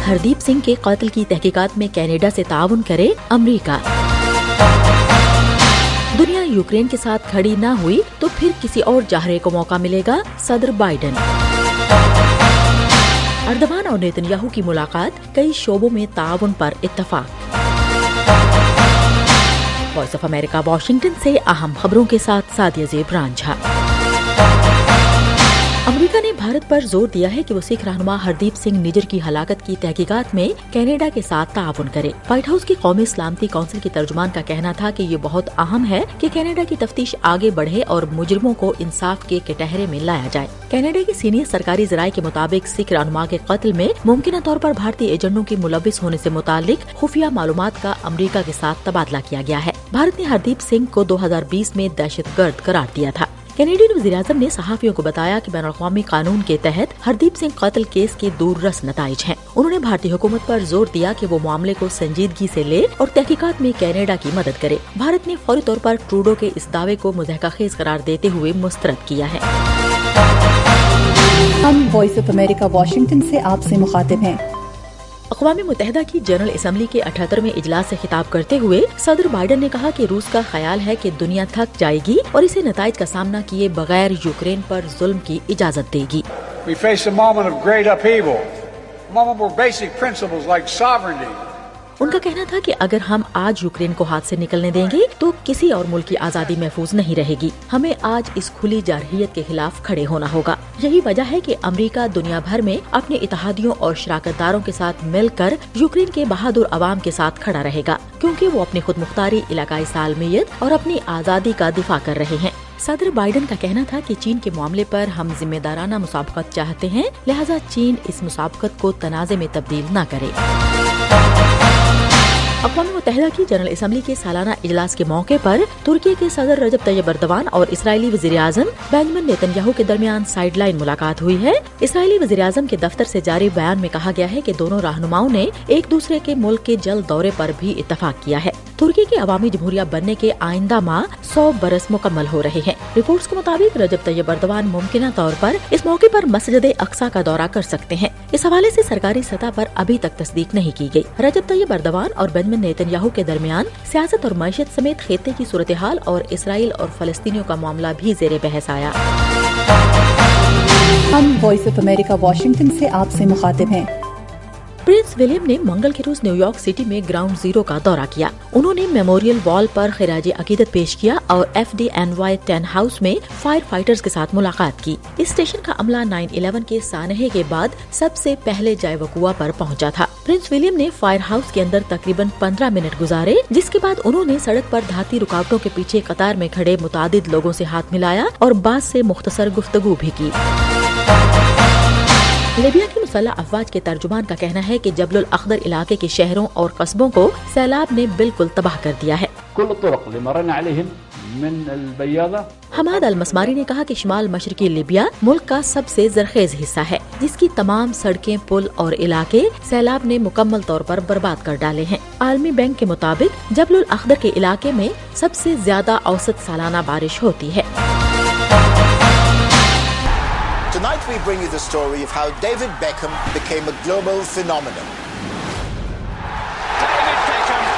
ہردیپ سنگھ کے قتل کی تحقیقات میں کینیڈا سے تعاون کرے امریکہ۔ دنیا یوکرین کے ساتھ کھڑی نہ ہوئی تو پھر کسی اور جاہرے کو موقع ملے گا، صدر بائیڈن۔ اردوان اور نیتن یاہو کی ملاقات، کئی شعبوں میں تعاون پر اتفاق۔ وائس آف امریکہ واشنگٹن سے اہم خبروں کے ساتھ سعدیہ زیب رانجھا۔ امریکہ نے بھارت پر زور دیا ہے کہ وہ سکھ رہنما ہردیپ سنگھ نجر کی ہلاکت کی تحقیقات میں کینیڈا کے ساتھ تعاون کرے۔ وائٹ ہاؤس کی قومی سلامتی کونسل کی ترجمان کا کہنا تھا کہ یہ بہت اہم ہے کہ کینیڈا کی تفتیش آگے بڑھے اور مجرموں کو انصاف کے کٹہرے میں لایا جائے۔ کینیڈا کی سینئر سرکاری ذرائع کے مطابق سکھ رہنما کے قتل میں ممکنہ طور پر بھارتی ایجنٹوں کے ملوث ہونے سے متعلق خفیہ معلومات کا امریکہ کے ساتھ تبادلہ کیا گیا ہے۔ بھارت نے ہردیپ سنگھ کو 2020 میں دہشت گرد قرار دیا تھا۔ کینیڈین وزیراعظم نے صحافیوں کو بتایا کہ بین الاقوامی قانون کے تحت ہردیپ سنگھ قتل کیس کے دور رس نتائج ہیں۔ انہوں نے بھارتی حکومت پر زور دیا کہ وہ معاملے کو سنجیدگی سے لے اور تحقیقات میں کینیڈا کی مدد کرے۔ بھارت نے فوری طور پر ٹروڈو کے اس دعوے کو مضحکہ خیز قرار دیتے ہوئے مسترد کیا ہے۔ ہم وائس آف امریکہ واشنگٹن سے آپ سے مخاطب ہیں۔ اقوام متحدہ کی جنرل اسمبلی کے 78ویں اجلاس سے خطاب کرتے ہوئے صدر بائیڈن نے کہا کہ روس کا خیال ہے کہ دنیا تھک جائے گی اور اسے نتائج کا سامنا کیے بغیر یوکرین پر ظلم کی اجازت دے گی۔ We face a moment of great upheaval, a moment where basic principles like sovereignty. ان کا کہنا تھا کہ اگر ہم آج یوکرین کو ہاتھ سے نکلنے دیں گے تو کسی اور ملک کی آزادی محفوظ نہیں رہے گی۔ ہمیں آج اس کھلی جارحیت کے خلاف کھڑے ہونا ہوگا۔ یہی وجہ ہے کہ امریکہ دنیا بھر میں اپنے اتحادیوں اور شراکت داروں کے ساتھ مل کر یوکرین کے بہادر عوام کے ساتھ کھڑا رہے گا، کیونکہ وہ اپنی خود مختاری، علاقائی سالمیت اور اپنی آزادی کا دفاع کر رہے ہیں۔ صدر بائیڈن کا کہنا تھا کہ چین کے معاملے پر ہم ذمہ دارانہ مسابقت چاہتے ہیں، لہٰذا چین اس مسابقت کو تنازع میں تبدیل نہ کرے۔ اقوام متحدہ کی جنرل اسمبلی کے سالانہ اجلاس کے موقع پر ترکی کے صدر رجب طیب اردوان اور اسرائیلی وزیر اعظم بنجامن نیتن یاہو کے درمیان سائیڈ لائن ملاقات ہوئی ہے۔ اسرائیلی وزیر اعظم کے دفتر سے جاری بیان میں کہا گیا ہے کہ دونوں رہنماؤں نے ایک دوسرے کے ملک کے جلد دورے پر بھی اتفاق کیا ہے۔ ترکی کے عوامی جمہوریہ بننے کے آئندہ ماہ 100 برس مکمل ہو رہے ہیں۔ رپورٹس کے مطابق رجب طیب اردوان ممکنہ طور پر اس موقع پر مسجد اقصی کا دورہ کر سکتے ہیں۔ اس حوالے سے سرکاری سطح پر ابھی تک تصدیق نہیں کی گئی۔ رجب طیب اردوان اور بنجامن نیتن یاہو کے درمیان سیاست اور معیشت سمیت خطے کی صورتحال اور اسرائیل اور فلسطینیوں کا معاملہ بھی زیر بحث آیا۔ ہم وائس آف امریکہ واشنگٹن سے آپ سے مخاطب ہیں۔ پرنس ولیم نے منگل کے روز نیو یارک سٹی میں گراؤنڈ زیرو کا دورہ کیا۔ انہوں نے میموریل وال پر خراج عقیدت پیش کیا اور FDNY 10 ہاؤس میں فائر فائٹرز کے ساتھ ملاقات کی۔ اس اسٹیشن کا عملہ 9/11 کے سانحے کے بعد سب سے پہلے جائے وقوع پر پہنچا تھا۔ پرنس ولیم نے فائر ہاؤس کے اندر تقریباً 15 منٹ گزارے، جس کے بعد انہوں نے سڑک پر دھاتی رکاوٹوں کے پیچھے قطار میں کھڑے متعدد لوگوں سے ہاتھ ملایا اور بعض سے مختصر گفتگو بھی کی۔ لیبیا کی مسلح افواج کے ترجمان کا کہنا ہے کہ جبل الاخضر علاقے کے شہروں اور قصبوں کو سیلاب نے بالکل تباہ کر دیا ہے۔ حماد المسماری نے کہا کہ شمال مشرقی لیبیا ملک کا سب سے زرخیز حصہ ہے، جس کی تمام سڑکیں، پل اور علاقے سیلاب نے مکمل طور پر برباد کر ڈالے ہیں۔ عالمی بینک کے مطابق جبل الاخضر کے علاقے میں سب سے زیادہ اوسط سالانہ بارش ہوتی ہے۔ Tonight we bring you the story of how David Beckham became a global phenomenon. David Beckham,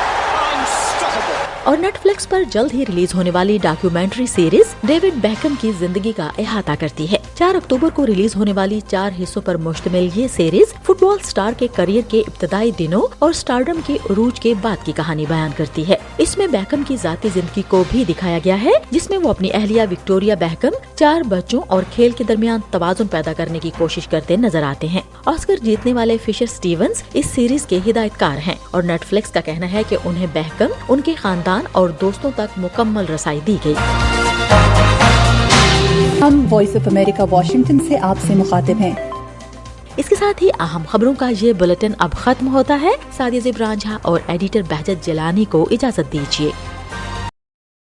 unstoppable. اور نیٹ فلکس پر جلد ہی ریلیز ہونے والی ڈاکیومنٹری سیریز ڈیوڈ بیکہم کی زندگی کا احاطہ کرتی ہے۔ 4 اکتوبر کو ریلیز ہونے والی 4 حصوں پر مشتمل یہ سیریز فٹ بال سٹار کے کیریئر کے ابتدائی دنوں اور سٹارڈم کے عروج کے بعد کی کہانی بیان کرتی ہے۔ اس میں بیکہم کی ذاتی زندگی کو بھی دکھایا گیا ہے، جس میں وہ اپنی اہلیہ وکٹوریا بیکہم، 4 بچوں اور کھیل کے درمیان توازن پیدا کرنے کی کوشش کرتے نظر آتے ہیں۔ آسکر جیتنے والے فشر سٹیونز اس سیریز کے ہدایت کار ہیں اور نیٹ فلکس کا کہنا ہے کہ انہیں بیکہم، ان کے خاندان اور دوستوں تک مکمل رسائی دی گئی۔ ہم وائس آف امریکہ واشنگٹن سے آپ سے مخاطب ہیں۔ اس کے ساتھ ہی اہم خبروں کا یہ بلیٹن اب ختم ہوتا ہے۔ سعدیہ زیب رانجھا اور ایڈیٹر بہجت جیلانی کو اجازت دیجیے۔